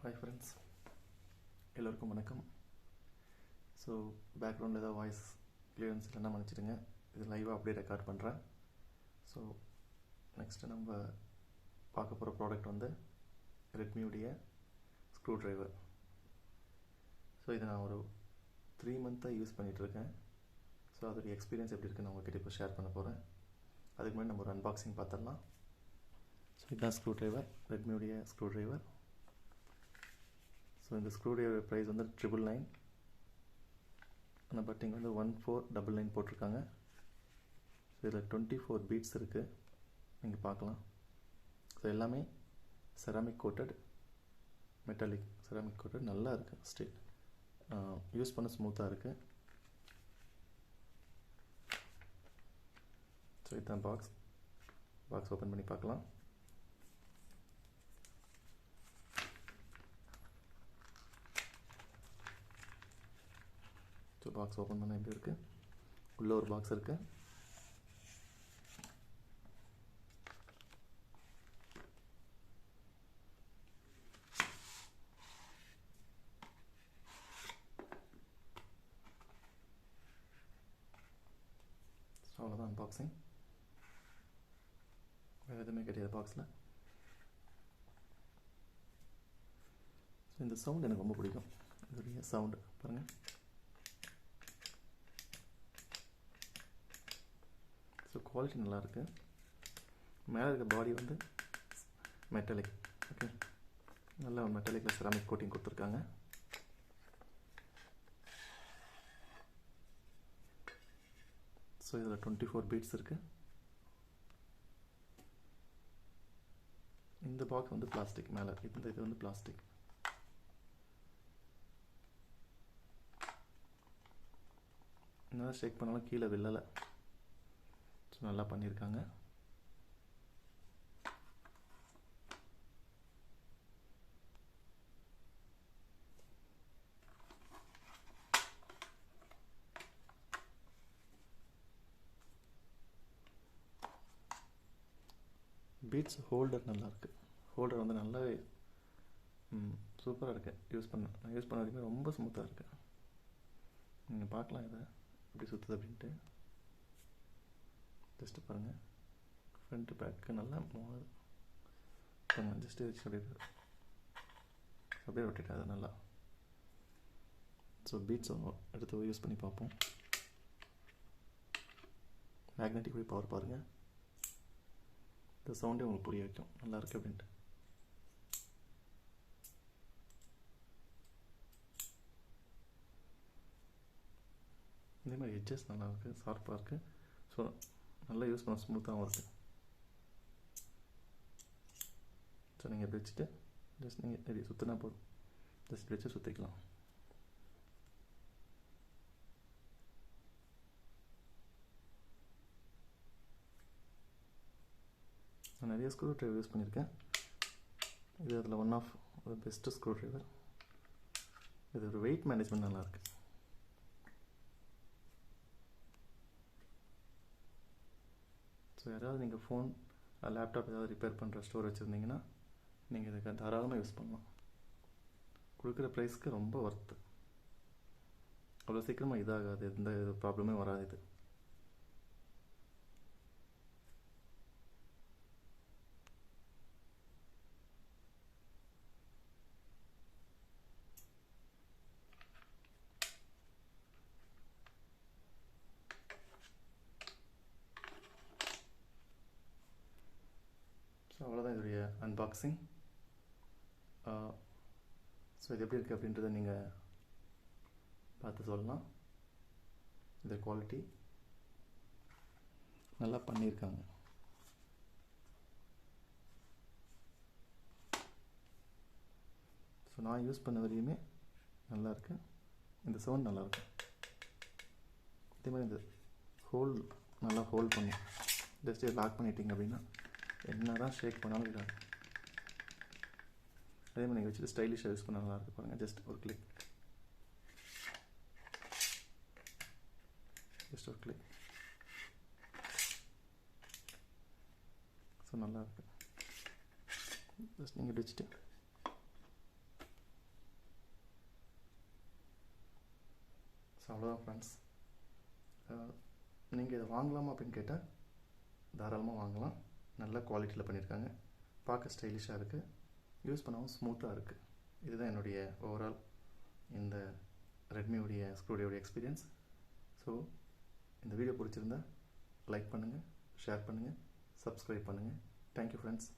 Hi friends, எல்லோருக்கும் வணக்கம். So பேக்ரவுண்டில் ஏதாவது வாய்ஸ் கிளியரன்ஸ் இல்லைன்னா மன்னிச்சிடுங்க. இது லைவாக அப்படியே ரெக்கார்ட் பண்ணுறேன். ஸோ நெக்ஸ்ட்டு நம்ம பார்க்க போகிற ப்ராடக்ட் வந்து ரெட்மியுடைய ஸ்க்ரூ ட்ரைவர். ஸோ இதை நான் ஒரு 3 மந்த்தாக யூஸ் பண்ணிகிட்ருக்கேன். ஸோ அதோடைய எக்ஸ்பீரியன்ஸ் எப்படி இருக்குன்னு உங்கள்கிட்ட இப்போ ஷேர் பண்ண போகிறேன். அதுக்கு முன்னாடி நம்ம ஒரு அன்பாக்சிங் பார்த்துடலாம். ஸோ இதுதான் ஸ்க்ரூ ட்ரைவர், ரெட்மியுடைய ஸ்க்ரூ ட்ரைவர். ஸோ இந்த ஸ்க்ரூ ட்ரைவர் ப்ரைஸ் வந்து 999. ஆனால் பட் இங்கே வந்து 1499 போட்டிருக்காங்க. ஸோ இதில் 24 பீட்ஸ் இருக்குது, நீங்கள் பார்க்கலாம். ஸோ எல்லாமே ceramic coated, metallic ceramic coated, நல்லா இருக்குது. ஸ்டில் யூஸ் பண்ண ஸ்மூத்தாக இருக்குது. ஸோ இதுதான் பாக்ஸ் ஓப்பன் பண்ணி பார்க்கலாம். ஸோ பாக்ஸ் ஓப்பன் பண்ணால் எப்படி இருக்குது, உள்ளே ஒரு பாக்ஸ் இருக்குது. ஸோ அவ்வளோதான் அன்பாக்சிங், வேறு எதுவுமே கிடையாது பாக்ஸில். ஸோ இந்த சவுண்ட் எனக்கு ரொம்ப பிடிக்கும், இதோடைய சவுண்டு பாருங்கள். ஸோ குவாலிட்டி நல்லாயிருக்கு. மேலே இருக்க பாடி வந்து மெட்டாலிக், ஓகே, நல்ல மெட்டாலிக்கில் செராமிக் கோட்டிங் கொடுத்துருக்காங்க. ஸோ இதில் 24 பீட்ஸ் இருக்குது. இந்த பாக்ஸ் வந்து பிளாஸ்டிக், மேலே இது வந்து பிளாஸ்டிக். என்ன ஷேக் பண்ணாலும் கீழே விழலை. ஸோ நல்லா பண்ணியிருக்காங்க. பீட்ஸ் ஹோல்டர் நல்லாயிருக்கு. ஹோல்டர் வந்து நல்லாவே சூப்பராக இருக்குது. நான் யூஸ் பண்ண வரைக்கும் ரொம்ப ஸ்மூத்தாக இருக்குது. நீங்கள் பார்க்கலாம் இதை எப்படி சுற்றுது அப்படின்ட்டு. ஜஸ்ட்டு பாருங்கள், ஃப்ரண்ட்டு பேக்கு நல்லா மூவாது பாருங்கள். ஜஸ்ட்டு வச்சு அப்படியே ரொட்டேட் ஆகுது நல்லா. ஸோ பீட்ஸ் எடுத்து யூஸ் பண்ணி பார்ப்போம். மேக்னெட்டிக் பவர் பாருங்கள், இந்த சவுண்டே உங்களுக்கு புரிய வைக்கும் நல்லா இருக்குது அப்படின்ட்டு. இதே மாதிரி எட்ஜஸ் நல்லா இருக்குது, ஷார்ப்பாக இருக்குது. ஸோ நல்லா யூஸ் பண்ண ஸ்மூத்தாகவும் இருக்குது. ஸோ நீங்கள் இப்படி வச்சுட்டு ஜஸ்ட் நீங்கள் இப்படி சுற்றினா போதும். ஜஸ்ட் இப்படி வச்சு சுற்றிக்கலாம். நான் நிறைய ஸ்க்ரூ ட்ரைவர் யூஸ் பண்ணியிருக்கேன். இது அதில் one of best screwdriver. இது ஒரு வெயிட் மேனேஜ்மெண்ட் நல்லாயிருக்கு. ஸோ யாராவது நீங்கள் ஃபோன் லேப்டாப் ஏதாவது ரிப்பேர் பண்ணுற ஸ்டோர் வச்சுருந்தீங்கன்னா நீங்கள் இதுக்கு தாராளமாக யூஸ் பண்ணலாம். கொடுக்குற ப்ரைஸ்க்கு ரொம்ப ஒர்த்து. அவ்வளோ சீக்கிரமாக இதாகாது, எந்த ப்ராப்ளமே வராது. இது ஸோ அவ்வளோதான் இதோடைய அன்பாக்சிங். ஸோ இது எப்படி இருக்குது அப்படின்றத நீங்கள் பார்த்து சொல்லலாம். இந்த குவாலிட்டி நல்லா பண்ணியிருக்காங்க. ஸோ நான் யூஸ் பண்ண வரையுமே நல்லாயிருக்கு. இந்த சவுண்ட் நல்லாயிருக்கு. இதே மாதிரி இந்த நல்லா ஹோல்ட் பண்ணி ஜஸ்ட் லாக் பண்ணிட்டீங்க அப்படின்னா என்ன தான் ஷேக் பண்ணாலும் இருக்காது. அதே மாதிரி நீங்கள் வச்சுட்டு ஸ்டைலிஷாக யூஸ் பண்ண நல்லாயிருக்கு பாருங்கள். ஜஸ்ட் ஒரு கிளிக், ஸோ நல்லாயிருக்கு. ஜஸ்ட் நீங்கள் வச்சுட்டு அவ்வளோதான் ஃப்ரெண்ட்ஸ். நீங்கள் இதை வாங்கலாமா அப்படின்னு கேட்டால் தாராளமாக வாங்கலாம். நல்ல குவாலிட்டியில் பண்ணியிருக்காங்க. பார்க்க ஸ்டைலிஷாக இருக்குது, யூஸ் பண்ணவும் ஸ்மூத்தாக இருக்குது. இதுதான் என்னுடைய ஓவரால் இந்த ரெட்மியோடைய ஸ்க்ரூடியோடைய எக்ஸ்பீரியன்ஸ். ஸோ இந்த வீடியோ பிடிச்சிருந்தா லைக் பண்ணுங்கள், ஷேர் பண்ணுங்கள், சப்ஸ்கிரைப் பண்ணுங்கள். Thank you friends.